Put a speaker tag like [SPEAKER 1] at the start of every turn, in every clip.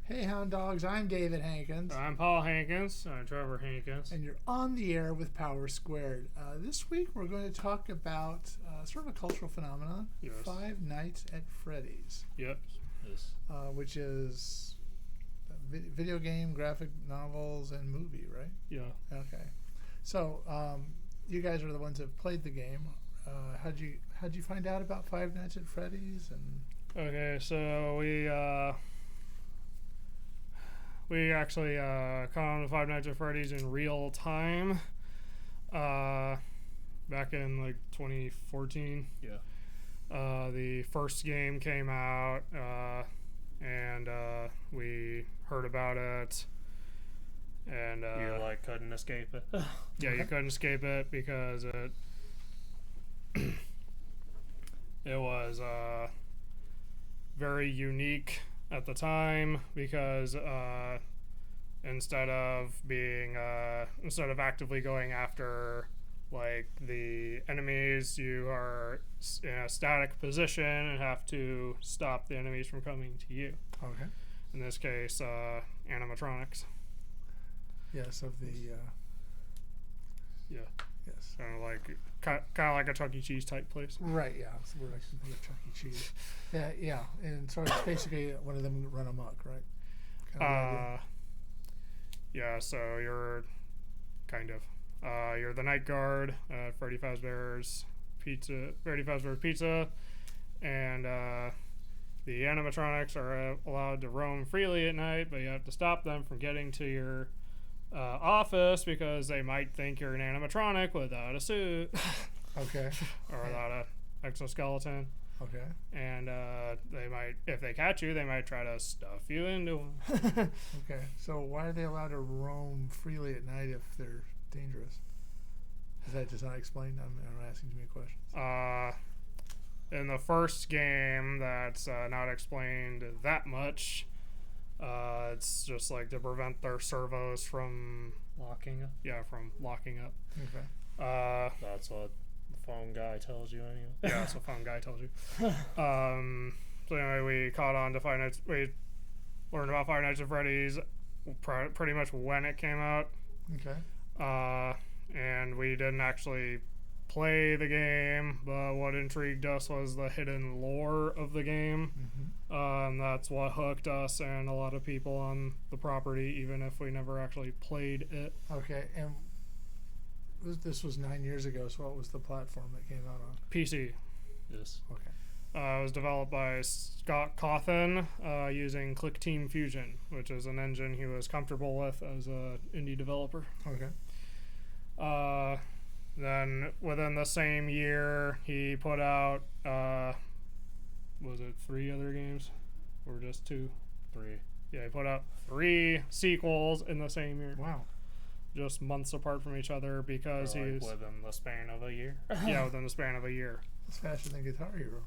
[SPEAKER 1] Hey, Hound Dogs, I'm David Hankins.
[SPEAKER 2] I'm Paul Hankins. I'm Trevor Hankins.
[SPEAKER 1] And you're on the air with Power Squared. This week we're going to talk about sort of a cultural phenomenon,
[SPEAKER 2] Yes.
[SPEAKER 1] Five Nights at Freddy's.
[SPEAKER 2] Yep. Yes.
[SPEAKER 1] Which is a video game, graphic novels, and movie, right?
[SPEAKER 2] Yeah.
[SPEAKER 1] Okay. So you guys are the ones that have played the game. How'd you find out about Five Nights at Freddy's? And
[SPEAKER 2] Okay, so we actually caught on to Five Nights at Freddy's in real time back in like 2014.
[SPEAKER 3] Yeah.
[SPEAKER 2] The first game came out and we heard about it, and
[SPEAKER 3] You like couldn't escape it.
[SPEAKER 2] yeah, you couldn't escape it because it was very unique at the time because instead of actively going after like the enemies, you are in a static position and have to stop the enemies from coming to you.
[SPEAKER 1] okay.
[SPEAKER 2] In this case, animatronics.
[SPEAKER 1] Yes, of the
[SPEAKER 2] Yeah,
[SPEAKER 1] yes.
[SPEAKER 2] kind of like a Chuck E. Cheese type place.
[SPEAKER 1] Right, yeah. So we're like Chuck E. Cheese. Yeah. And so it's basically one of them run amok, right? Kind of the idea.
[SPEAKER 2] Yeah, so you're you're the night guard, Freddy Fazbear's Pizza, and the animatronics are allowed to roam freely at night, but you have to stop them from getting to your office because they might think you're an animatronic without a suit
[SPEAKER 1] Okay.
[SPEAKER 2] or without a exoskeleton.
[SPEAKER 1] Okay.
[SPEAKER 2] And they might, if they catch you, they might try to stuff you into one.
[SPEAKER 1] Okay. So why are they allowed to roam freely at night if they're dangerous? Is that just not explained? I'm asking too many questions.
[SPEAKER 2] In the first game, that's not explained that much. It's just like to prevent their servos from
[SPEAKER 3] Locking up.
[SPEAKER 2] from locking up.
[SPEAKER 1] Okay.
[SPEAKER 3] That's what the phone guy tells you anyway.
[SPEAKER 2] Yeah, that's what phone guy told you. So anyway, we caught on to Five Nights. We learned about Five Nights at Freddy's pretty much when it came out.
[SPEAKER 1] Okay.
[SPEAKER 2] And we didn't actually play the game, but what intrigued us was the hidden lore of the game.
[SPEAKER 1] Mm-hmm.
[SPEAKER 2] That's what hooked us and a lot of people on the property, even if we never actually played it.
[SPEAKER 1] Okay. And this was 9 years ago. So what was the platform that came out on?
[SPEAKER 2] PC.
[SPEAKER 3] Yes.
[SPEAKER 1] Okay.
[SPEAKER 2] It was developed by Scott Cawthon using Click Team Fusion, which is an engine he was comfortable with as an indie developer.
[SPEAKER 1] Okay.
[SPEAKER 2] Then within the same year, he put out, was it 3 other games? Or just 2?
[SPEAKER 3] 3.
[SPEAKER 2] Yeah, he put out 3 sequels in the same year.
[SPEAKER 1] Wow.
[SPEAKER 2] Just months apart from each other because
[SPEAKER 3] Or like
[SPEAKER 2] he's...
[SPEAKER 3] within the span of a year.
[SPEAKER 2] Yeah, within the span of a year.
[SPEAKER 1] That's faster than Guitar Hero.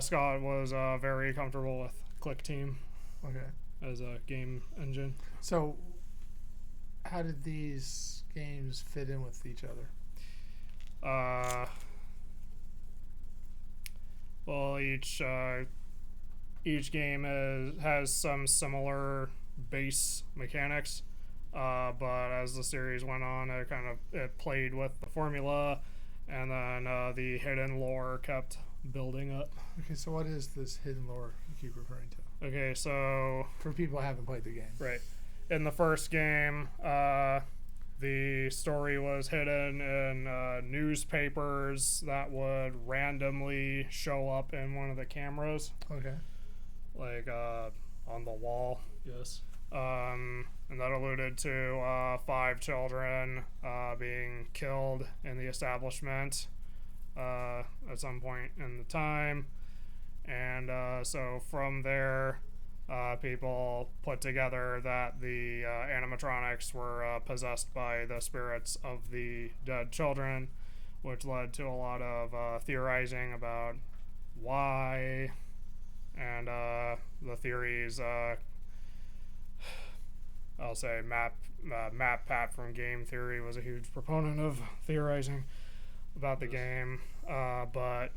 [SPEAKER 2] Scott was very comfortable with Click Team
[SPEAKER 1] Okay.
[SPEAKER 2] as a game engine.
[SPEAKER 1] So how did these games fit in with each other?
[SPEAKER 2] Well, each game has some similar base mechanics, but as the series went on, it played with the formula, and then the hidden lore kept building up.
[SPEAKER 1] Okay, so what is this hidden lore you keep referring to?
[SPEAKER 2] Okay, so
[SPEAKER 1] For people who haven't played the game.
[SPEAKER 2] right in the first game, the story was hidden in newspapers that would randomly show up in one of the cameras,
[SPEAKER 1] Okay.
[SPEAKER 2] like on the wall.
[SPEAKER 3] Yes.
[SPEAKER 2] And that alluded to 5 children being killed in the establishment at some point in the time. And so from there, people put together that the animatronics were possessed by the spirits of the dead children, which led to a lot of theorizing about why, and the theories. I'll say Matt Pat from Game Theory was a huge proponent of theorizing about the game, but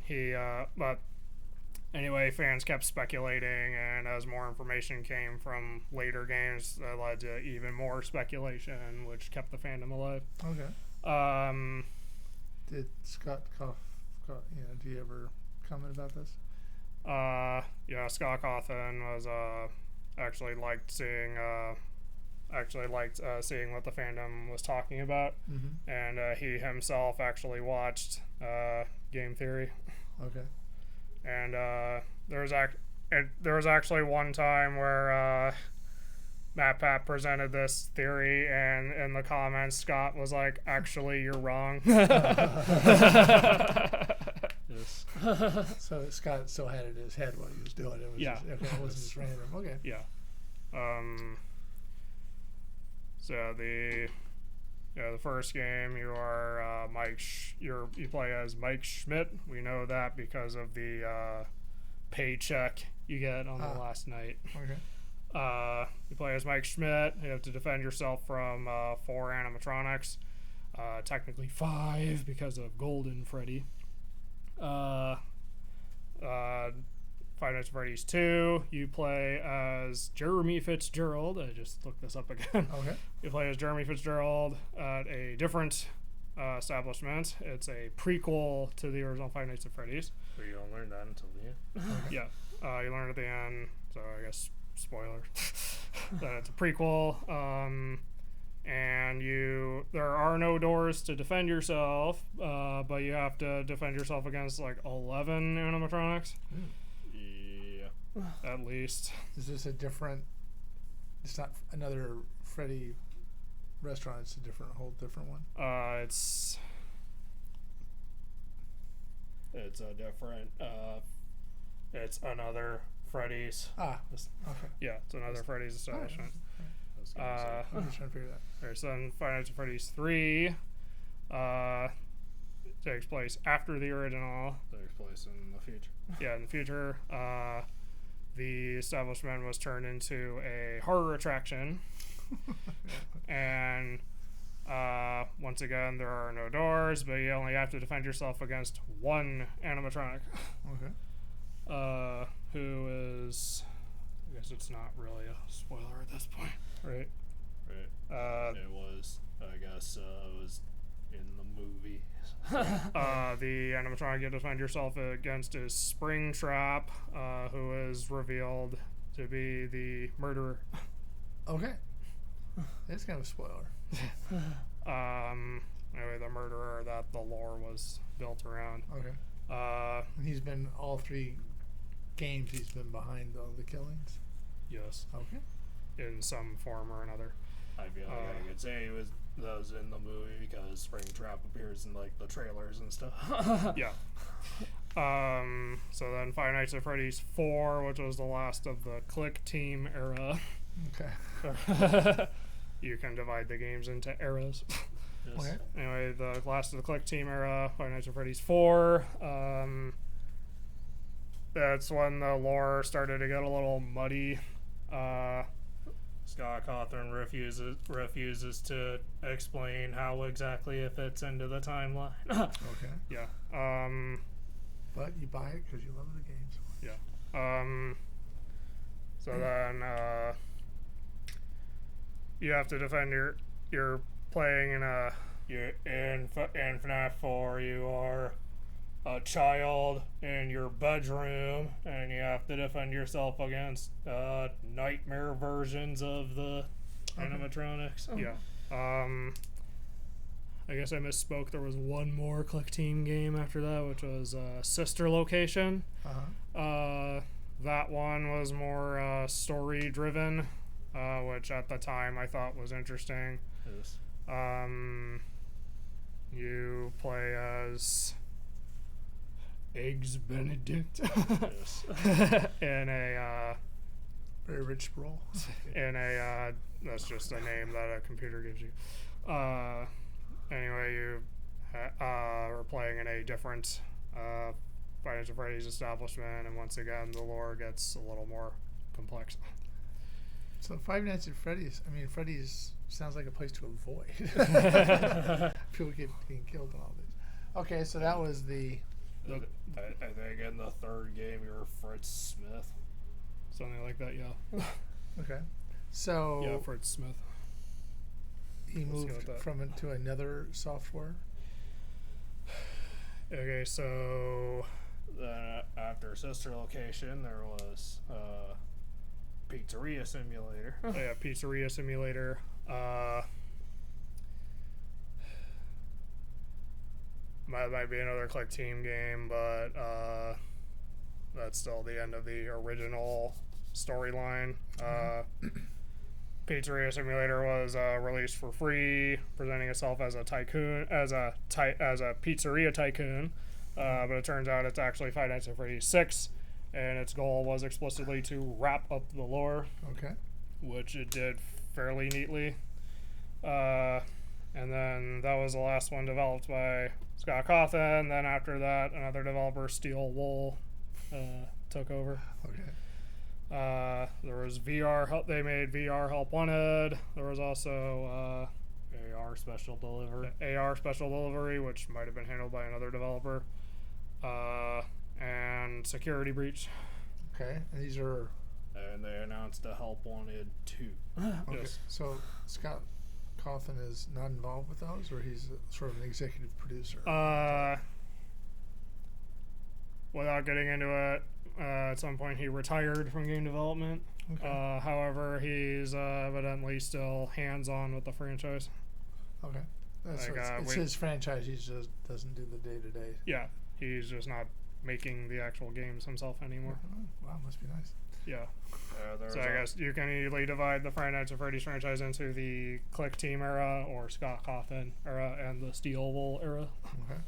[SPEAKER 2] Anyway, fans kept speculating, and as more information came from later games, that led to even more speculation, which kept the fandom alive.
[SPEAKER 1] Okay. Did Scott do you ever comment about this?
[SPEAKER 2] Yeah, Scott Cawthon was actually liked seeing what the fandom was talking about,
[SPEAKER 1] Mm-hmm.
[SPEAKER 2] and he himself actually watched Game Theory.
[SPEAKER 1] Okay.
[SPEAKER 2] And there was actually one time where MatPat presented this theory, and in the comments, Scott was like, "Actually, you're wrong."
[SPEAKER 3] Yes.
[SPEAKER 1] So Scott still had it in his head while he was doing it. It was
[SPEAKER 2] Yeah.
[SPEAKER 1] Just, okay, it wasn't just random. Okay.
[SPEAKER 2] Yeah. So the first game, you are you play as Mike Schmidt. We know that because of the paycheck you get on the last night.
[SPEAKER 1] Okay.
[SPEAKER 2] You play as Mike Schmidt. You have to defend yourself from 4 animatronics. Technically 5 because of Golden Freddy. Five Nights at Freddy's 2, you play as Jeremy Fitzgerald. I just looked this up again.
[SPEAKER 1] Okay.
[SPEAKER 2] You play as Jeremy Fitzgerald at a different establishment. It's a prequel to the original Five Nights at Freddy's.
[SPEAKER 3] But you don't learn that until the end.
[SPEAKER 2] Yeah. You learn at the end, so I guess spoiler. That it's a prequel. And there are no doors to defend yourself, but you have to defend yourself against like 11 animatronics.
[SPEAKER 3] Yeah.
[SPEAKER 2] At least.
[SPEAKER 1] Is this a different? It's not another Freddy restaurant. It's a whole different one.
[SPEAKER 2] It's a different. It's another Freddy's.
[SPEAKER 1] Okay.
[SPEAKER 2] Yeah, it's another Freddy's establishment.
[SPEAKER 1] I'm just trying to figure that.
[SPEAKER 2] Alright, so then Five Nights at Freddy's 3 takes place after the original.
[SPEAKER 3] Takes place in the future.
[SPEAKER 2] Yeah, in the future. The establishment was turned into a horror attraction. And once again, there are no doors, but you only have to defend yourself against one animatronic.
[SPEAKER 1] Okay.
[SPEAKER 2] Who is... I guess it's not really a spoiler at this point, right?
[SPEAKER 3] Right. It was, I guess, it was in the movie.
[SPEAKER 2] The animatronic you defend yourself against is Springtrap, who is revealed to be the murderer.
[SPEAKER 1] Okay. That's kind of a spoiler.
[SPEAKER 2] Anyway, the murderer that the lore was built around.
[SPEAKER 1] Okay. He's been all 3 games. He's been behind all the killings.
[SPEAKER 2] Yes.
[SPEAKER 1] Okay.
[SPEAKER 2] In some form or another.
[SPEAKER 3] I feel like I could say that was in the movie because Springtrap appears in like the trailers and stuff.
[SPEAKER 2] Yeah. So then Five Nights at Freddy's 4, which was the last of the Click Team era.
[SPEAKER 1] Okay.
[SPEAKER 2] You can divide the games into eras.
[SPEAKER 3] Yes.
[SPEAKER 1] Okay.
[SPEAKER 2] Anyway, the last of the Click Team era, Five Nights at Freddy's 4. That's when the lore started to get a little muddy.
[SPEAKER 3] Scott Cawthon refuses to explain how exactly it fits into the timeline.
[SPEAKER 1] Okay.
[SPEAKER 2] Yeah.
[SPEAKER 1] But you buy it because you love the games.
[SPEAKER 2] Yeah. So then you have to defend you're playing you're in FNAF 4. You are a child in your bedroom, and you have to defend yourself against nightmare versions of the animatronics. Yeah. I guess I misspoke. There was one more Click Team game after that, which was Sister Location. That one was more story driven, which at the time I thought was interesting.
[SPEAKER 3] Yes.
[SPEAKER 2] You play as Eggs Benedict
[SPEAKER 3] Yes.
[SPEAKER 2] in a
[SPEAKER 1] Very rich role.
[SPEAKER 2] that's just a name that a computer gives you. Anyway, you are playing in a different Five Nights at Freddy's establishment, and once again the lore gets a little more complex.
[SPEAKER 1] So Five Nights at Freddy's. I mean, Freddy's sounds like a place to avoid. People getting killed and all this. Okay, so that was the
[SPEAKER 3] I think in the third game you're Fred Smith.
[SPEAKER 2] Something like that, yeah.
[SPEAKER 1] Okay. So
[SPEAKER 2] Yeah, Fred Smith.
[SPEAKER 1] he
[SPEAKER 2] Let's go
[SPEAKER 1] moved
[SPEAKER 2] with that.
[SPEAKER 1] from it to another software.
[SPEAKER 2] Okay, so
[SPEAKER 3] Then after Sister Location, there was Pizzeria Simulator.
[SPEAKER 2] yeah, Pizzeria Simulator. Might be another Click Team game, but that's still the end of the original storyline. Pizzeria Simulator was released for free, presenting itself as a tycoon, as a pizzeria tycoon. But it turns out it's actually Five Nights at Freddy's 6, and its goal was explicitly to wrap up the lore,
[SPEAKER 1] Okay.
[SPEAKER 2] which it did fairly neatly. And then that was the last one developed by Scott Cawthon. Then after that, another developer, Steel Wool, took over.
[SPEAKER 1] Okay.
[SPEAKER 2] There was VR help. They made VR Help Wanted. There was also
[SPEAKER 3] AR Special Delivery.
[SPEAKER 2] AR Special Delivery, which might have been handled by another developer, and Security Breach.
[SPEAKER 1] Okay. And these are
[SPEAKER 3] And they announced a Help Wanted 2.
[SPEAKER 1] okay.
[SPEAKER 2] Yes.
[SPEAKER 1] So Scott Cawthon is not involved with those, or he's sort of an executive producer.
[SPEAKER 2] Without getting into it, at some point he retired from game development.
[SPEAKER 1] Okay.
[SPEAKER 2] However, he's evidently still hands-on with the franchise.
[SPEAKER 1] Okay. That's
[SPEAKER 2] Like,
[SPEAKER 1] it's his franchise. He just doesn't do the day-to-day.
[SPEAKER 2] Yeah, he's just not making the actual games himself anymore.
[SPEAKER 1] Wow, must be nice.
[SPEAKER 2] Yeah.
[SPEAKER 3] There's
[SPEAKER 2] So I guess you can either divide the Five Nights at Freddy's franchise into the Click Team era or Scott Cawthon era and the Steel Wool era.
[SPEAKER 1] Okay.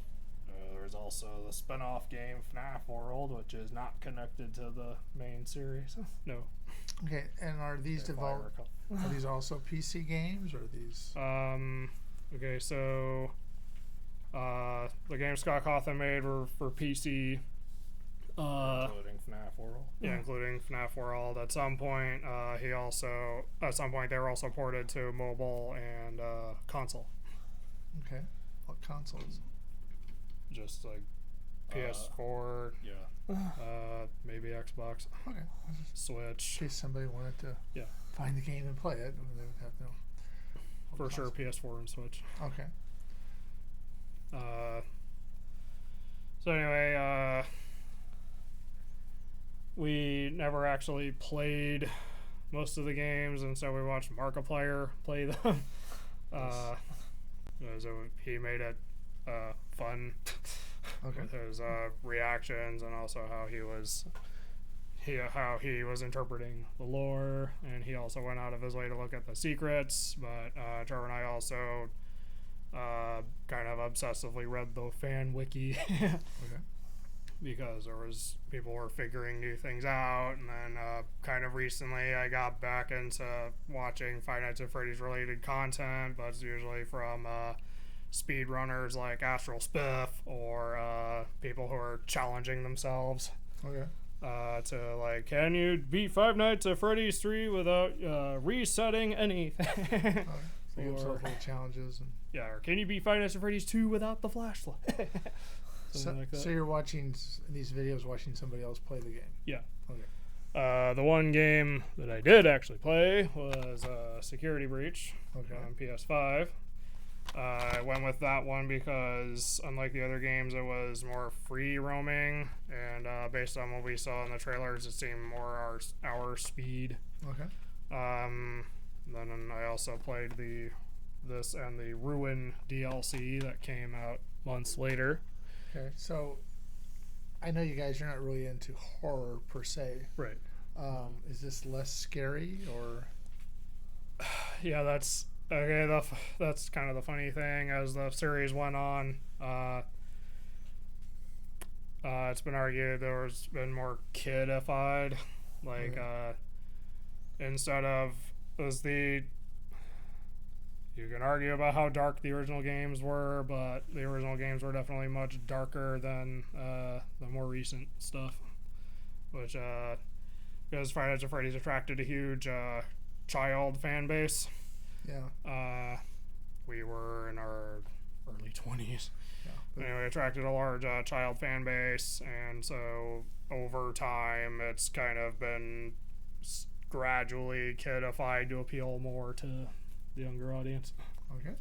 [SPEAKER 3] there's also the spin-off game FNAF World, which is not connected to the main series.
[SPEAKER 2] No.
[SPEAKER 1] Okay. And are these
[SPEAKER 3] If I
[SPEAKER 1] developed?
[SPEAKER 3] recall.
[SPEAKER 1] Are these also PC games, or are these?
[SPEAKER 2] Okay, so the games Scott Cawthon made were for PC.
[SPEAKER 3] Including FNAF World.
[SPEAKER 2] Yeah, including FNAF World. At some point, they were also ported to mobile and console.
[SPEAKER 1] Okay. What consoles?
[SPEAKER 2] Just like PS4,
[SPEAKER 3] Yeah.
[SPEAKER 2] maybe Xbox,
[SPEAKER 1] Okay.
[SPEAKER 2] Switch.
[SPEAKER 1] In case somebody wanted to
[SPEAKER 2] Yeah.
[SPEAKER 1] find the game and play it, they would have to know. what
[SPEAKER 2] For sure,
[SPEAKER 1] console.
[SPEAKER 2] PS4 and Switch.
[SPEAKER 1] Okay.
[SPEAKER 2] So anyway, we never actually played most of the games, and so we watched Markiplier play them. So he made it fun
[SPEAKER 1] Okay.
[SPEAKER 2] with his reactions, and also how he was interpreting the lore, and he also went out of his way to look at the secrets. But Trevor and I also kind of obsessively read the fan wiki
[SPEAKER 1] Okay.
[SPEAKER 2] because people were figuring new things out. And then kind of recently I got back into watching Five Nights at Freddy's related content, but it's usually from speedrunners like Astral Spiff or people who are challenging themselves
[SPEAKER 1] Okay.
[SPEAKER 2] to like, can you beat Five Nights at Freddy's 3 without resetting anything?
[SPEAKER 1] Okay. So you give
[SPEAKER 2] Or-
[SPEAKER 1] yourself little challenges and.
[SPEAKER 2] Yeah, or can you beat Five Nights at Freddy's 2 without the flashlight? Something like that.
[SPEAKER 1] So you're watching these videos, watching somebody else play the game.
[SPEAKER 2] Yeah.
[SPEAKER 1] Okay.
[SPEAKER 2] The one game that I did actually play was Security Breach
[SPEAKER 1] Okay.
[SPEAKER 2] on PS5. I went with that one because, unlike the other games, it was more free roaming, and based on what we saw in the trailers, it seemed more our speed.
[SPEAKER 1] Okay.
[SPEAKER 2] Then I also played this and the Ruin DLC that came out months later.
[SPEAKER 1] Okay. So I know you guys are not really into horror per se.
[SPEAKER 2] Right.
[SPEAKER 1] Is this less scary or?
[SPEAKER 2] Yeah, that's okay. That's kind of the funny thing. As the series went on, it's been argued there's been more kidified. Like, instead of you can argue about how dark the original games were, but the original games were definitely much darker than the more recent stuff. Which, because Five Nights at Freddy's attracted a huge child fan base.
[SPEAKER 1] Yeah.
[SPEAKER 2] We were in our early 20s. anyway, attracted a large child fan base, and so over time, it's kind of been gradually kidified to appeal more to the younger audience.
[SPEAKER 1] Okay.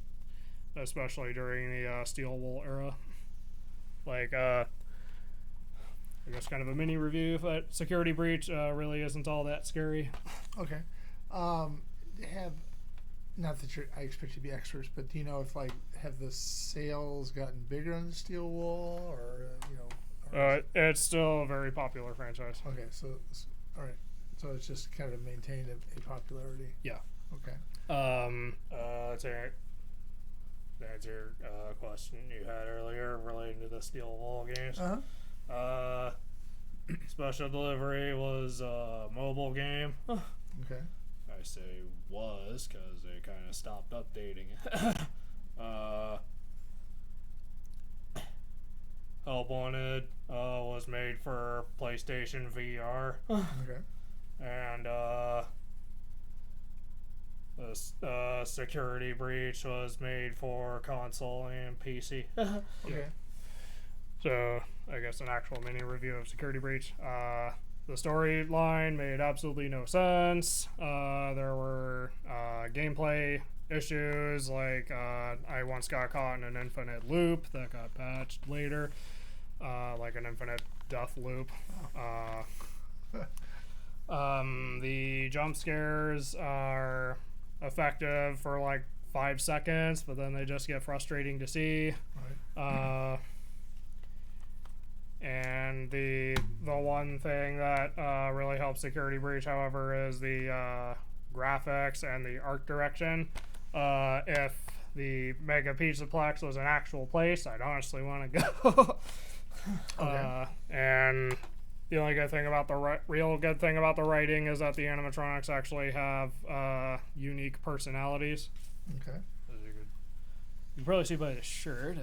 [SPEAKER 2] Especially during the Steel Wool era. Like, I guess kind of a mini review, but Security Breach really isn't all that scary.
[SPEAKER 1] Okay. Not that I expect you to be experts, but do you know if have the sales gotten bigger on the Steel Wool, or
[SPEAKER 2] It's still a very popular franchise.
[SPEAKER 1] Okay, so all right, so it's just kind of maintained a popularity.
[SPEAKER 2] Yeah.
[SPEAKER 1] Okay.
[SPEAKER 3] To answer your question you had earlier relating to the Steel Wool games. Special Delivery was a mobile game.
[SPEAKER 1] Okay.
[SPEAKER 3] I say was because they kind of stopped updating it. Help Wanted was made for PlayStation VR.
[SPEAKER 1] Okay.
[SPEAKER 3] And Security Breach was made for console and PC.
[SPEAKER 1] Okay.
[SPEAKER 2] So, I guess an actual mini review of Security Breach. The storyline made absolutely no sense. There were gameplay issues, like I once got caught in an infinite loop that got patched later, like an infinite death loop. The jump scares are effective for like 5 seconds, but then they just get frustrating to see.
[SPEAKER 1] Right.
[SPEAKER 2] And the one thing that really helps Security Breach, however, is the graphics and the art direction. If the Mega Pizzaplex was an actual place, I'd honestly want to go.
[SPEAKER 1] Okay.
[SPEAKER 2] And the only good thing about real good thing about the writing is that the animatronics actually have unique personalities.
[SPEAKER 1] Okay.
[SPEAKER 2] Those are good. You can probably see by the shirt.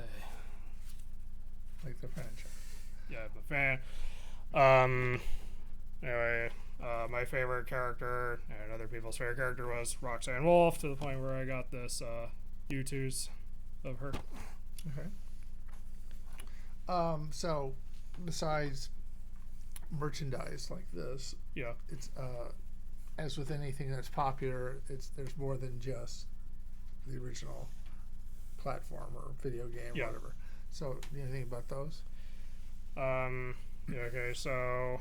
[SPEAKER 1] Like the franchise.
[SPEAKER 2] Yeah, I'm a fan. Anyway, my favorite character and other people's favorite character was Roxanne Wolf, to the point where I got this U2s of her.
[SPEAKER 1] Okay. So besides merchandise like this,
[SPEAKER 2] Yeah.
[SPEAKER 1] it's as with anything that's popular, there's more than just the original platform or video game or whatever. So, do you know anything about those?
[SPEAKER 2] Yeah, okay, so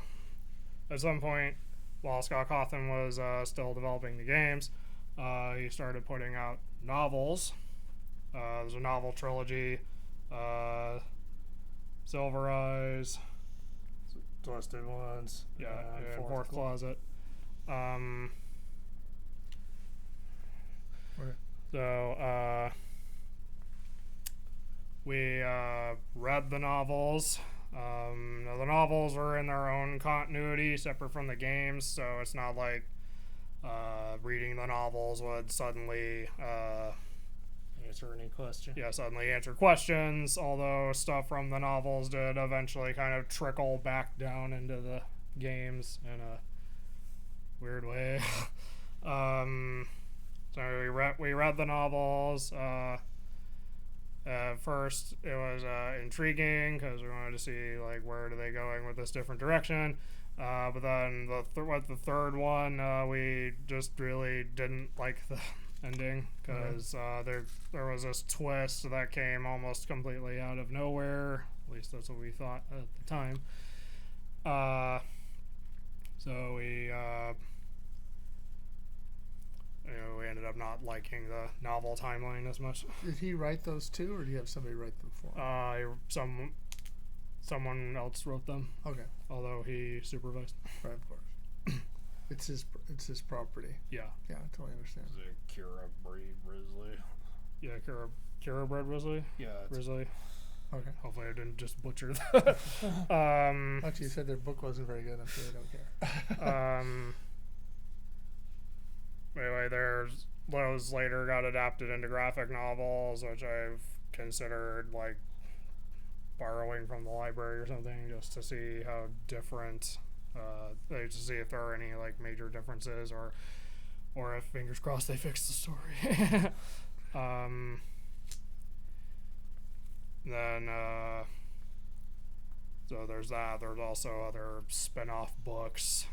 [SPEAKER 2] at some point, while Scott Cawthon was still developing the games, he started putting out novels. There's a novel trilogy, Silver Eyes,
[SPEAKER 3] Twisted Ones.
[SPEAKER 2] and Fourth Closet. So, we read the novels. Now the novels were in their own continuity, separate from the games, so it's not like reading the novels would suddenly
[SPEAKER 3] answer any question.
[SPEAKER 2] Yeah, suddenly answer questions, although stuff from the novels did eventually kind of trickle back down into the games in a weird way. So we read the novels. At first, it was intriguing because we wanted to see like where are they going with this different direction. But then the third one, we just really didn't like the ending because there was this twist that came almost completely out of nowhere. At least that's what we thought at the time. So we we ended up not liking the novel timeline as much.
[SPEAKER 1] Did he write those too, or do you have somebody write them for him?
[SPEAKER 2] Someone else wrote them.
[SPEAKER 1] Okay.
[SPEAKER 2] Although he supervised.
[SPEAKER 1] Right, of course. It's his property.
[SPEAKER 2] Yeah.
[SPEAKER 1] Yeah, I totally understand.
[SPEAKER 3] Is it Kira Breed Risley?
[SPEAKER 2] Yeah, Kira Bread Risley?
[SPEAKER 3] Yeah.
[SPEAKER 2] Risley.
[SPEAKER 1] Okay.
[SPEAKER 2] Hopefully I didn't just butcher that.
[SPEAKER 1] Actually, you said their book wasn't very good. I'm sure they don't care.
[SPEAKER 2] Anyway, those later got adapted into graphic novels, which I've considered like borrowing from the library or something, just to see how different, to see if there are any like major differences, or if, fingers crossed, they fix the story. And then, so there's that. There's also other spin-off books.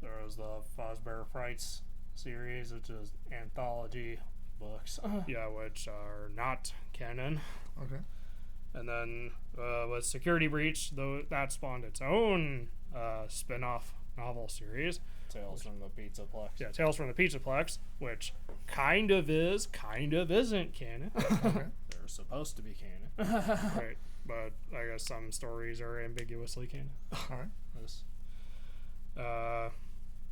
[SPEAKER 3] There was the Fazbear Frights series, which is anthology books.
[SPEAKER 2] Yeah, which are not canon.
[SPEAKER 1] Okay.
[SPEAKER 2] And then with Security Breach, though, that spawned its own spin-off novel series.
[SPEAKER 3] Tales from the Pizzaplex.
[SPEAKER 2] Yeah, Tales from the Pizzaplex, which kind of is, kind of isn't canon.
[SPEAKER 1] Okay.
[SPEAKER 3] They're supposed to be canon.
[SPEAKER 2] Right, but I guess some stories are ambiguously canon.
[SPEAKER 1] All right.
[SPEAKER 3] This-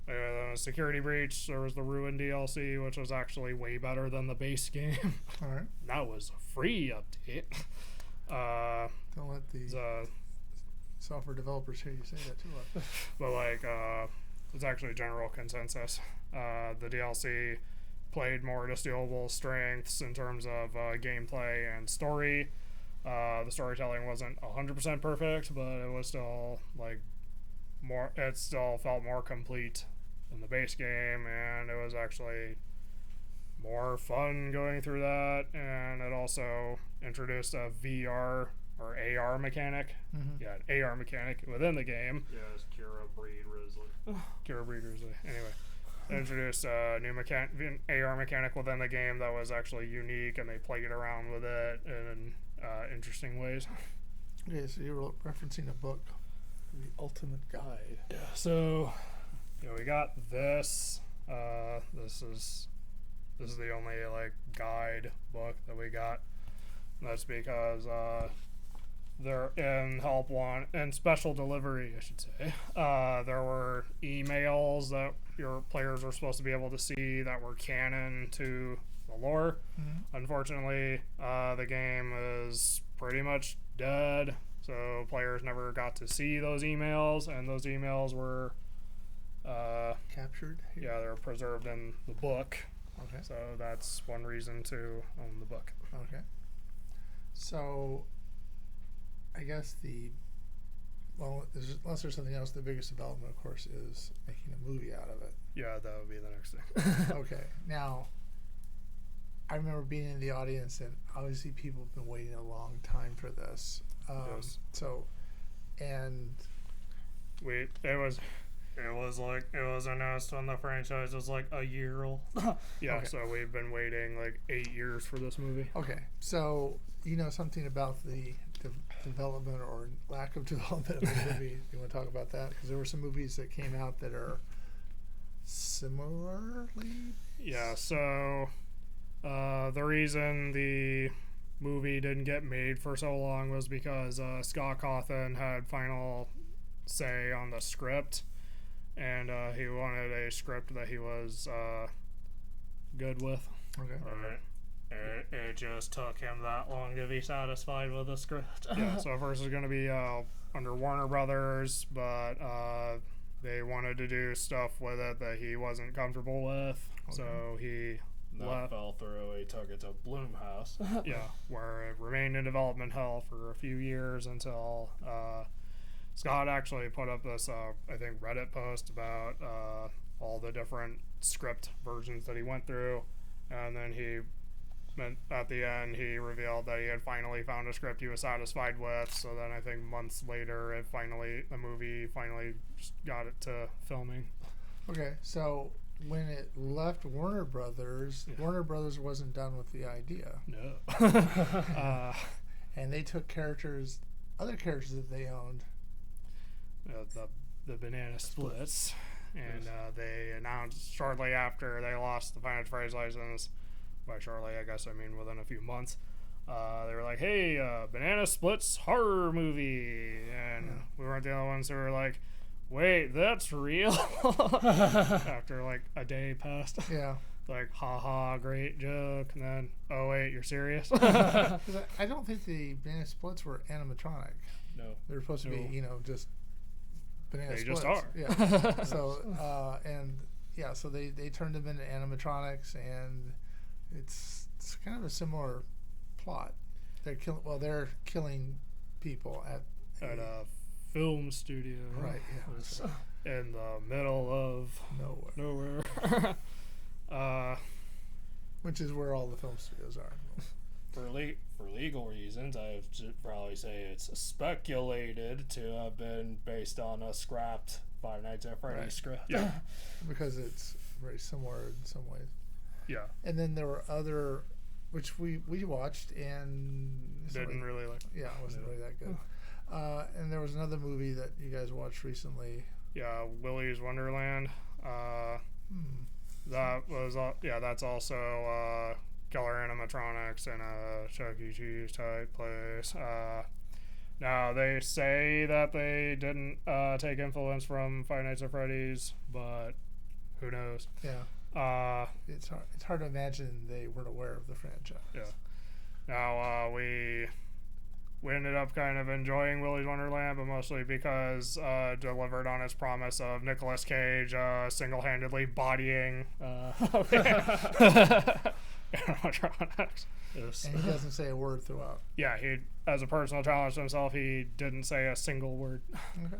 [SPEAKER 2] Then with Security Breach, there was the Ruin DLC, which was actually way better than the base game.
[SPEAKER 1] All right.
[SPEAKER 2] That was a free update.
[SPEAKER 1] Don't let the software developers hear you say that too loud.
[SPEAKER 2] But like it's actually general consensus. The DLC played more to Steelable's strengths in terms of gameplay and story. The storytelling wasn't 100% perfect, but it was still like more. It still felt more complete than the base game, and it was actually more fun going through that. And it also introduced a VR or AR mechanic.
[SPEAKER 1] Mm-hmm.
[SPEAKER 2] Yeah, an AR mechanic within the game.
[SPEAKER 3] Yeah, it's Kira Breed Risley.
[SPEAKER 2] Kira Breeders. Anyway, they introduced a new AR mechanic within the game that was actually unique, and they played around with it in interesting ways.
[SPEAKER 1] Okay, so you were referencing a book, The Ultimate Guide.
[SPEAKER 2] Yeah. So, we got this. This is the only like guide book that we got. And that's because they're in Help One and special delivery, I should say. There were emails that your players were supposed to be able to see that were canon to the lore.
[SPEAKER 1] Mm-hmm.
[SPEAKER 2] Unfortunately, the game is pretty much dead, so players never got to see those emails, and those emails were
[SPEAKER 1] Captured.
[SPEAKER 2] yeah, they're preserved in the book.
[SPEAKER 1] Okay.
[SPEAKER 2] So that's one reason to own the book.
[SPEAKER 1] Okay. So, I guess unless there's something else, the biggest development, of course, is making a movie out of it.
[SPEAKER 2] Yeah, that would be the next thing.
[SPEAKER 1] Okay. Now, I remember being in the audience, and obviously people have been waiting a long time for this.
[SPEAKER 2] Yes.
[SPEAKER 1] So, and
[SPEAKER 3] It was announced when the franchise was like a year old.
[SPEAKER 2] yeah,
[SPEAKER 1] Okay.
[SPEAKER 2] so we've been waiting like 8 years for this movie.
[SPEAKER 1] okay, so you know something about the development or lack of development of the movie. You want to talk about that? Because there were some movies that came out that are similarly.
[SPEAKER 2] Yeah, so the reason the movie didn't get made for so long was because Scott Cawthon had final say on the script, and he wanted a script that he was good with.
[SPEAKER 1] Okay.
[SPEAKER 3] It just took him that long to be satisfied with the script.
[SPEAKER 2] Yeah, so first it's going to be under Warner Brothers, but they wanted to do stuff with it that he wasn't comfortable with, so he
[SPEAKER 3] That
[SPEAKER 2] left.
[SPEAKER 3] fell through. He took it to Blumhouse.
[SPEAKER 2] Yeah, where it remained in development hell for a few years until Scott actually put up this, I think, Reddit post about all the different script versions that he went through, and then at the end he revealed that he had finally found a script he was satisfied with. So then I think months later, the movie finally just got it to filming.
[SPEAKER 1] Okay, so when it left Warner Brothers,
[SPEAKER 2] Yeah.
[SPEAKER 1] Warner Brothers wasn't done with the idea,
[SPEAKER 2] No.
[SPEAKER 1] and they took other characters that they owned.
[SPEAKER 2] The Banana Splits, and they announced shortly after they lost the Final Fantasy license. By shortly, I guess I mean within a few months. They were like, "Hey, Banana Splits horror movie," and we weren't the only ones who were like, "Wait, that's real." After like a day passed,
[SPEAKER 1] Yeah.
[SPEAKER 2] like, haha, great joke, and then, oh wait, you're serious?
[SPEAKER 1] 'Cause I don't think the Banana Splits were animatronic.
[SPEAKER 3] No.
[SPEAKER 1] They were supposed to be,
[SPEAKER 2] No.
[SPEAKER 1] just banana
[SPEAKER 2] They
[SPEAKER 1] splits.
[SPEAKER 2] just are.
[SPEAKER 1] Yeah. So, so they turned them into animatronics, and it's kind of a similar plot. They're killing people at
[SPEAKER 2] At a film studio,
[SPEAKER 1] right. Yeah.
[SPEAKER 3] So-
[SPEAKER 2] in the middle of
[SPEAKER 1] Nowhere.
[SPEAKER 2] nowhere.
[SPEAKER 1] Which is where all the film studios are.
[SPEAKER 3] for legal reasons, I would probably say it's speculated to have been based on a scrapped Five Nights at Freddy's
[SPEAKER 1] Right.
[SPEAKER 3] script.
[SPEAKER 2] Yeah.
[SPEAKER 1] because it's very similar in some ways.
[SPEAKER 2] Yeah.
[SPEAKER 1] And then there were other, which we watched and
[SPEAKER 2] Didn't really like.
[SPEAKER 1] yeah, it wasn't really that good. And there was another movie that you guys watched recently.
[SPEAKER 2] Yeah, Willy's Wonderland. That was that's also killer animatronics in a Chuck E. Cheese type place. Now they say that they didn't take influence from Five Nights at Freddy's, but who knows?
[SPEAKER 1] Yeah, it's hard to imagine they weren't aware of the franchise.
[SPEAKER 2] Yeah. Now we ended up kind of enjoying Willy's Wonderland, but mostly because delivered on its promise of Nicolas Cage single-handedly bodying animatronics.
[SPEAKER 3] Yes.
[SPEAKER 1] And he doesn't say a word throughout.
[SPEAKER 2] Yeah, he, as a personal challenge to himself, he didn't say a single word.
[SPEAKER 1] Okay.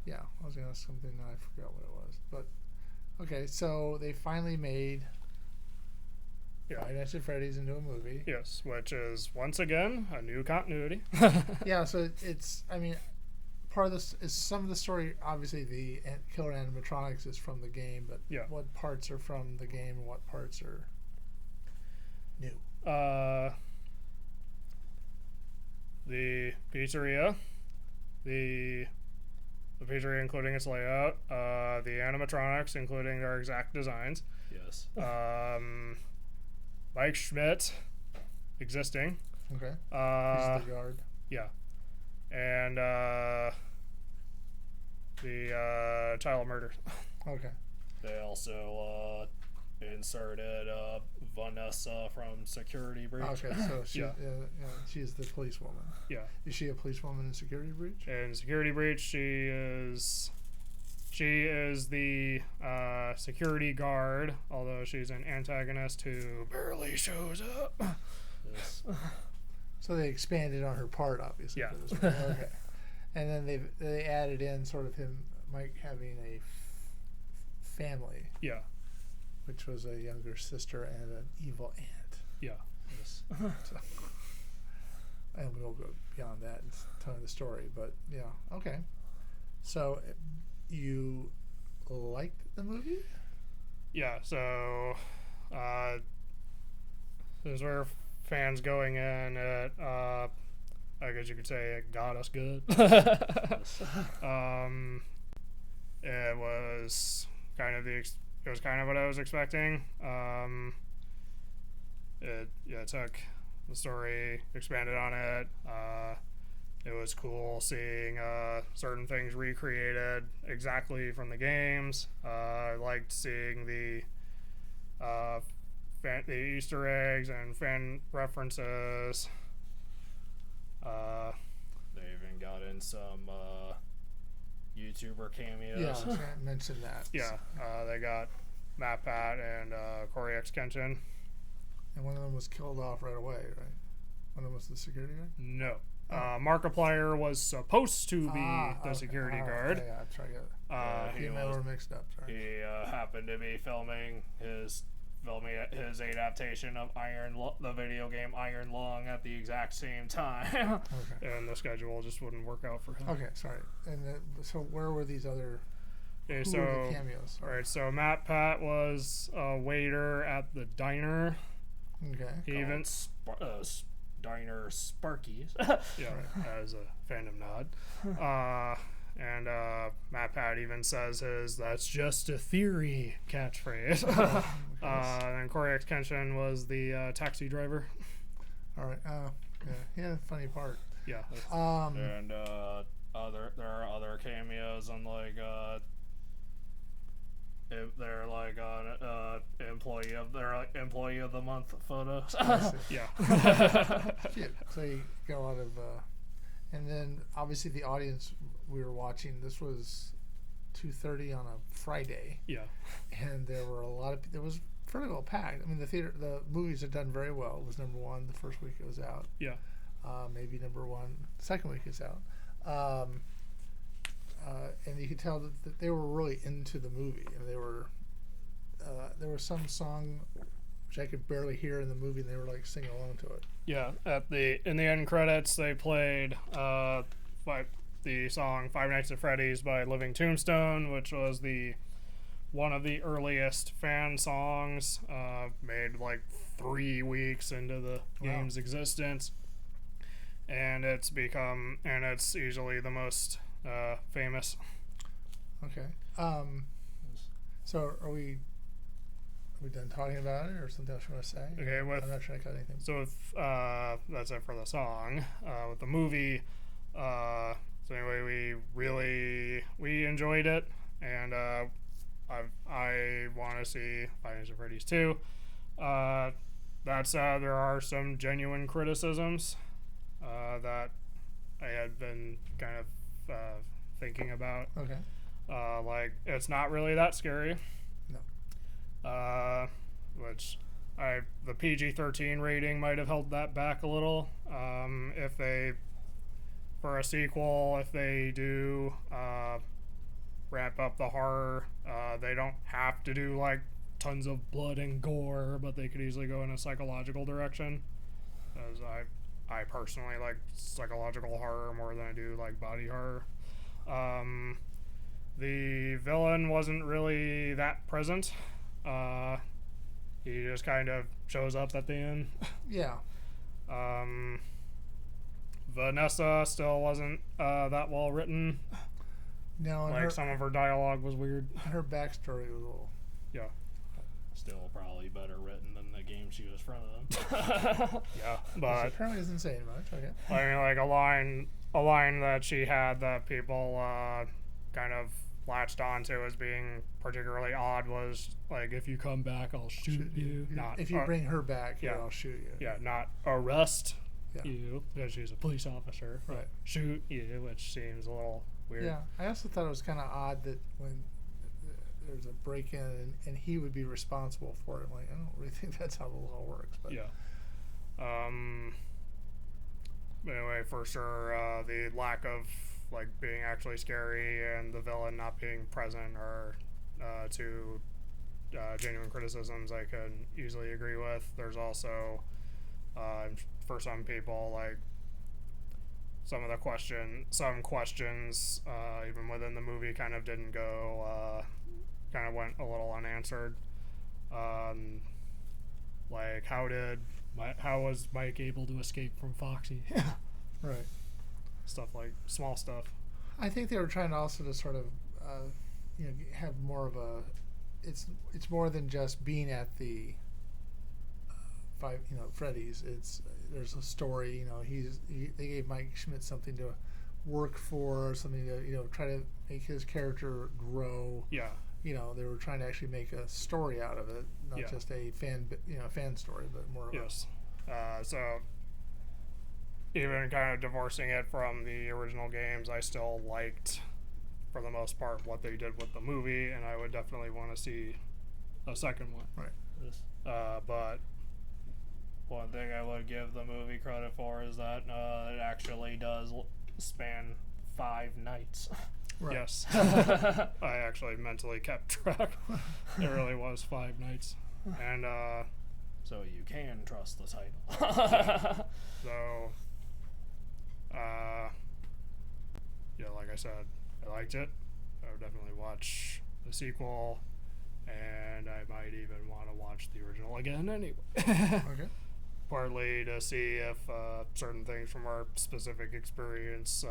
[SPEAKER 1] Yeah, I was gonna ask something and I forgot what it was, but okay. So they finally made
[SPEAKER 2] Yeah.
[SPEAKER 1] Five Nights at Freddy's into a movie.
[SPEAKER 2] Yes, which is once again a new continuity.
[SPEAKER 1] Yeah, so it's. I mean, part of this is some of the story. Obviously, the killer animatronics is from the game, but
[SPEAKER 2] Yeah.
[SPEAKER 1] what parts are from the game and what parts are new?
[SPEAKER 2] The pizzeria, the pizzeria including its layout, the animatronics including their exact designs,
[SPEAKER 3] Yes.
[SPEAKER 2] Mike Schmidt existing,
[SPEAKER 1] Okay, he's the guard.
[SPEAKER 2] yeah, and the child murder.
[SPEAKER 1] Okay,
[SPEAKER 3] They also inserted Vanessa from Security Breach.
[SPEAKER 1] okay. So she,
[SPEAKER 2] Yeah.
[SPEAKER 1] she's the policewoman.
[SPEAKER 2] Yeah,
[SPEAKER 1] Is she a policewoman in Security Breach?
[SPEAKER 2] in Security Breach, she is the security guard, although she's an antagonist who barely shows up.
[SPEAKER 3] Yes.
[SPEAKER 1] So they expanded on her part, obviously.
[SPEAKER 2] Yeah.
[SPEAKER 1] For this movie. Okay. And then they added in sort of Mike having a family,
[SPEAKER 2] Yeah,
[SPEAKER 1] which was a younger sister and an evil aunt.
[SPEAKER 2] yeah.
[SPEAKER 3] Yes.
[SPEAKER 1] So, and we'll go beyond that and tell the story, but yeah, okay. So you liked the movie?
[SPEAKER 2] Yeah, so since we're fans going in, I guess you could say it got us good. It was kind of it was kind of what I was expecting. It took the story, expanded on it. It was cool seeing certain things recreated exactly from the games. I liked seeing the Easter eggs and fan references.
[SPEAKER 3] They even got in some YouTuber cameos.
[SPEAKER 1] Yeah, I was gonna mention that.
[SPEAKER 2] Yeah, they got Matt Pat and Corey X Kenshin.
[SPEAKER 1] And one of them was killed off right away, right? One of them was the security guard?
[SPEAKER 2] No. Markiplier was supposed to be the
[SPEAKER 1] okay.
[SPEAKER 2] security
[SPEAKER 1] All right.
[SPEAKER 2] guard.
[SPEAKER 1] Yeah, I tried to
[SPEAKER 3] He
[SPEAKER 1] get my
[SPEAKER 3] was-
[SPEAKER 1] were mixed up. Sorry.
[SPEAKER 3] He happened to be filming his adaptation of the video game Iron Lung at the exact same time.
[SPEAKER 1] Okay.
[SPEAKER 2] And the schedule just wouldn't work out for him.
[SPEAKER 1] Okay, sorry. And so where were these other?
[SPEAKER 2] Okay,
[SPEAKER 1] Who were the cameos?
[SPEAKER 2] all right, so Matt Pat was a waiter at the diner.
[SPEAKER 1] Okay.
[SPEAKER 2] He even
[SPEAKER 3] Diner Sparkies.
[SPEAKER 2] yeah, as a fandom nod. And Matt Pat even says his "that's just a theory" catchphrase. And Corey X Kenshin was the taxi driver.
[SPEAKER 1] All right. Yeah, he had a funny part.
[SPEAKER 2] Yeah.
[SPEAKER 3] And there are other cameos on they're like employee of the month photos.
[SPEAKER 2] Yeah.
[SPEAKER 1] Cute. So you got a lot of, and then obviously the audience we were watching. This was 2:30 on a Friday,
[SPEAKER 2] Yeah.
[SPEAKER 1] and there were a lot of. There was fairly well packed. I mean, the movies had done very well. It was number one the first week it was out.
[SPEAKER 2] Yeah.
[SPEAKER 1] Maybe number one second week it's out. And you could tell that they were really into the movie, and they were there was some song which I could barely hear in the movie, and they were like singing along to it.
[SPEAKER 2] Yeah, in the end credits, they played the song Five Nights at Freddy's by Living Tombstone, which was one of the earliest fan songs, made like 3 weeks into the game's existence. And it's easily the most famous.
[SPEAKER 1] Okay. So are we done talking about it, or something else you want to say?
[SPEAKER 2] Okay,
[SPEAKER 1] I'm not sure I got anything.
[SPEAKER 2] So that's it for the song. With the movie, so anyway, we enjoyed it, and I want to see Five Nights at Freddy's 2. That said, there are some genuine criticisms that I had been kind of thinking about.
[SPEAKER 1] Okay.
[SPEAKER 2] Like, it's not really that scary.
[SPEAKER 1] No.
[SPEAKER 2] Which the PG-13 rating might have held that back a little. If they, for a sequel, if they do ramp up the horror, they don't have to do like tons of blood and gore, but they could easily go in a psychological direction. As I personally like psychological horror more than I do like body horror. The villain wasn't really that present. He just kind of shows up at the end.
[SPEAKER 1] Yeah.
[SPEAKER 2] Vanessa still wasn't that well written.
[SPEAKER 1] No, and
[SPEAKER 2] Like, some of her dialogue was weird.
[SPEAKER 1] her backstory was a little.
[SPEAKER 2] Yeah.
[SPEAKER 3] Still probably better written than the game she was from.
[SPEAKER 2] Yeah,
[SPEAKER 1] Which
[SPEAKER 2] but
[SPEAKER 1] apparently isn't saying much. Okay.
[SPEAKER 2] I mean, like a line that she had that people kind of latched onto as being particularly odd was like, "If you come back, I'll shoot you." Not
[SPEAKER 1] if you bring her back,
[SPEAKER 2] yeah.
[SPEAKER 1] I'll shoot you.
[SPEAKER 2] Yeah, not arrest
[SPEAKER 1] Yeah.
[SPEAKER 2] you because she's a police officer.
[SPEAKER 1] Right.
[SPEAKER 2] Shoot you, which seems a little weird.
[SPEAKER 1] Yeah. I also thought it was kind of odd that when there's a break-in and he would be responsible for it. I'm like, I don't really think that's how the law works. But
[SPEAKER 2] Yeah. But anyway, for sure, the lack of like being actually scary and the villain not being present are two genuine criticisms I can easily agree with. There's also, for some people, like some questions, even within the movie, kind of didn't go, kind of went a little unanswered. Like, how was Mike able to escape from Foxy?
[SPEAKER 1] right.
[SPEAKER 2] Stuff like small stuff.
[SPEAKER 1] I think they were trying to also to sort of, have more of a. It's more than just being at the Freddy's. There's a story. They gave Mike Schmidt something to work for, something to try to make his character grow.
[SPEAKER 2] Yeah.
[SPEAKER 1] They were trying to actually make a story out of it, not
[SPEAKER 2] Yeah.
[SPEAKER 1] just a fan story, but more of
[SPEAKER 2] Yes. So even kind of divorcing it from the original games, I still liked, for the most part, what they did with the movie, and I would definitely want to see a second one.
[SPEAKER 1] Right.
[SPEAKER 2] But
[SPEAKER 3] One thing I would give the movie credit for is that it actually does span 5 nights.
[SPEAKER 1] Right.
[SPEAKER 2] yes, I actually mentally kept track. It really was 5 nights, and
[SPEAKER 3] So you can trust the title.
[SPEAKER 2] so yeah, like I said, I liked it. I would definitely watch the sequel, and I might even want to watch the original again anyway.
[SPEAKER 1] Okay.
[SPEAKER 2] Partly to see if certain things from our specific experience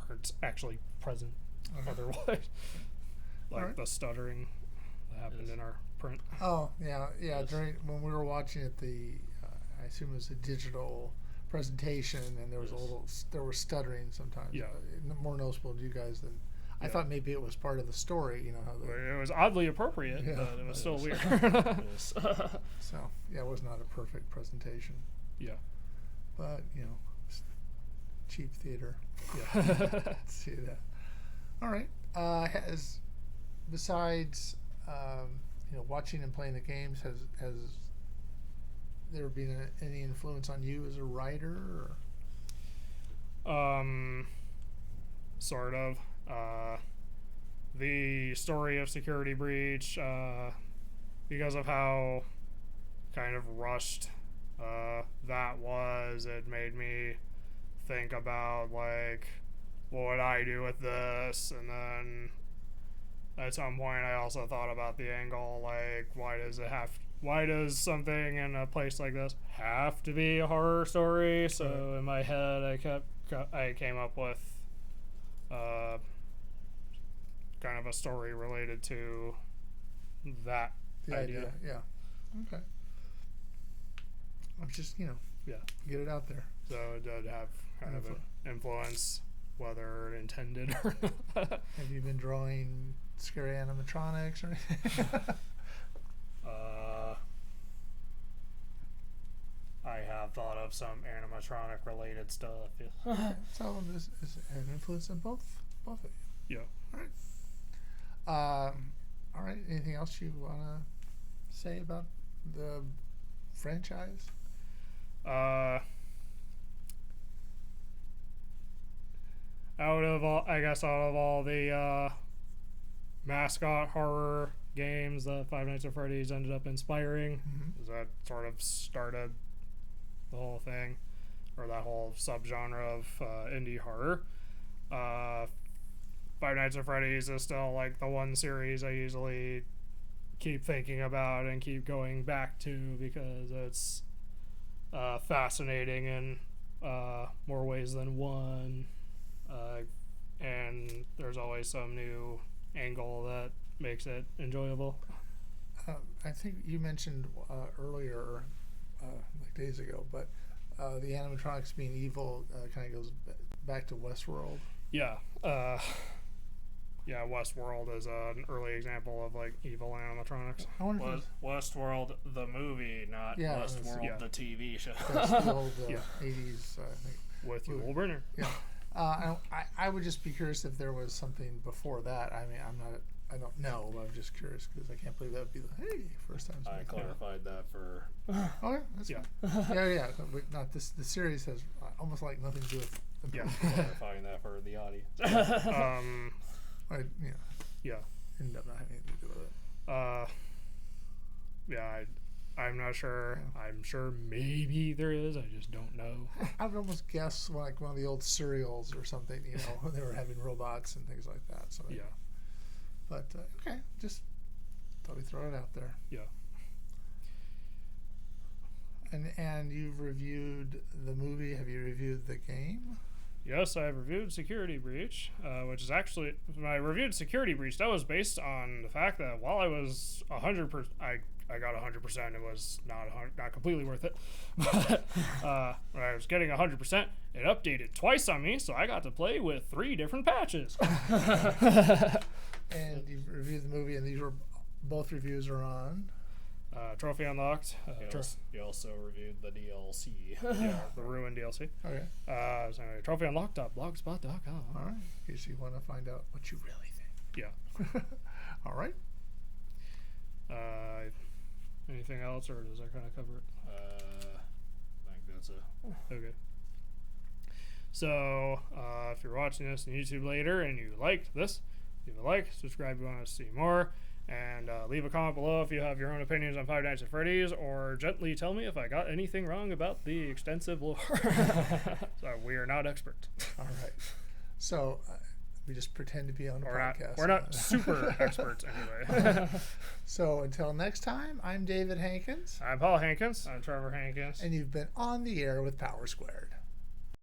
[SPEAKER 2] aren't actually present
[SPEAKER 1] Okay.
[SPEAKER 2] otherwise. Like
[SPEAKER 1] Alright.
[SPEAKER 2] the stuttering that happened in our print.
[SPEAKER 1] Oh yeah.
[SPEAKER 3] Yes.
[SPEAKER 1] During when we were watching it, I assume it was a digital presentation, and there was
[SPEAKER 3] Yes.
[SPEAKER 1] there was stuttering sometimes.
[SPEAKER 2] Yeah.
[SPEAKER 1] More noticeable to you guys than I
[SPEAKER 2] Yeah.
[SPEAKER 1] thought. Maybe it was part of the story. How
[SPEAKER 2] It was oddly appropriate,
[SPEAKER 1] Yeah.
[SPEAKER 2] but it was still weird.
[SPEAKER 3] Yes.
[SPEAKER 1] so yeah, it was not a perfect presentation,
[SPEAKER 2] Yeah.
[SPEAKER 1] but it's cheap theater.
[SPEAKER 2] Yeah.
[SPEAKER 1] Let's see that. All right. Besides watching and playing the games, has there been any influence on you as a writer?
[SPEAKER 2] Sort of. The story of Security Breach, because of how kind of rushed that was. It made me think about, like, what would I do with this? And then at some point I also thought about the angle, like, why does something in a place like this have to be a horror story? So in my head I came up with kind of a story related to that
[SPEAKER 1] The idea. Yeah. Okay. I'm just, get it out there.
[SPEAKER 2] So it did have kind of an influence, whether intended or not.
[SPEAKER 1] Have you been drawing scary animatronics or anything?
[SPEAKER 3] I have thought of some animatronic related stuff.
[SPEAKER 1] So this is an influence on both of you.
[SPEAKER 2] Yeah.
[SPEAKER 1] All right. Anything else you want to say about the franchise?
[SPEAKER 2] Out of all the mascot horror games that Five Nights at Freddy's ended up inspiring, that sort of started the whole thing, or that whole subgenre of indie horror. Five Nights at Freddy's is still like the one series I usually keep thinking about and keep going back to because it's fascinating in more ways than one, and there's always some new angle that makes it enjoyable.
[SPEAKER 1] I think you mentioned earlier, like days ago, but the animatronics being evil kind of goes back to Westworld.
[SPEAKER 2] Yeah. Yeah, Westworld is an early example of like evil animatronics.
[SPEAKER 1] I wonder if
[SPEAKER 3] Westworld the movie, not Westworld the TV show.
[SPEAKER 1] that's the old 80s, I think.
[SPEAKER 2] With Yul Brynner.
[SPEAKER 1] Yeah. I would just be curious if there was something before that. I mean, I don't know, but I'm just curious because I can't believe that would be first time.
[SPEAKER 3] I clarified that for.
[SPEAKER 1] Oh yeah, that's fine. Yeah. But not this. The series has almost like nothing to do with.
[SPEAKER 3] Clarifying that for the audience.
[SPEAKER 1] Ended up not having anything to do with it.
[SPEAKER 2] I'm not sure. Yeah. I'm sure maybe there is. I just don't know.
[SPEAKER 1] I would almost guess like one of the old serials or something. When they were having robots and things like that. So
[SPEAKER 2] yeah.
[SPEAKER 1] But okay, just thought we'd throw it out there.
[SPEAKER 2] Yeah.
[SPEAKER 1] And you've reviewed the movie. Have you reviewed the game?
[SPEAKER 2] Yes, I've reviewed Security Breach, which is actually, when I reviewed Security Breach, that was based on the fact that while I was 100%, I got 100%, it was not completely worth it. But when I was getting 100%, it updated twice on me, so I got to play with 3 different patches.
[SPEAKER 1] And you've reviewed the movie, and these were both reviews are on
[SPEAKER 2] Trophy Unlocked.
[SPEAKER 3] You also reviewed the DLC.
[SPEAKER 2] Yeah, the Ruin DLC.
[SPEAKER 1] Okay.
[SPEAKER 2] So anyway, trophyunlocked.blogspot.com.
[SPEAKER 1] All right. In case you want to find out what you really think.
[SPEAKER 2] Yeah.
[SPEAKER 1] All right.
[SPEAKER 2] Anything else, or does that kind of cover it?
[SPEAKER 3] I think that's it.
[SPEAKER 2] Okay. So, if you're watching this on YouTube later and you liked this, leave a like, subscribe if you want to see more, and leave a comment below if you have your own opinions on Five Nights at Freddy's, or gently tell me if I got anything wrong about the extensive lore. So we are not experts.
[SPEAKER 1] All right. So we just pretend to be on a podcast.
[SPEAKER 2] We're not super experts anyway.
[SPEAKER 1] So until next time, I'm David Hankins.
[SPEAKER 2] I'm Paul Hankins. I'm Trevor Hankins.
[SPEAKER 1] And you've been on the air with Power Squared.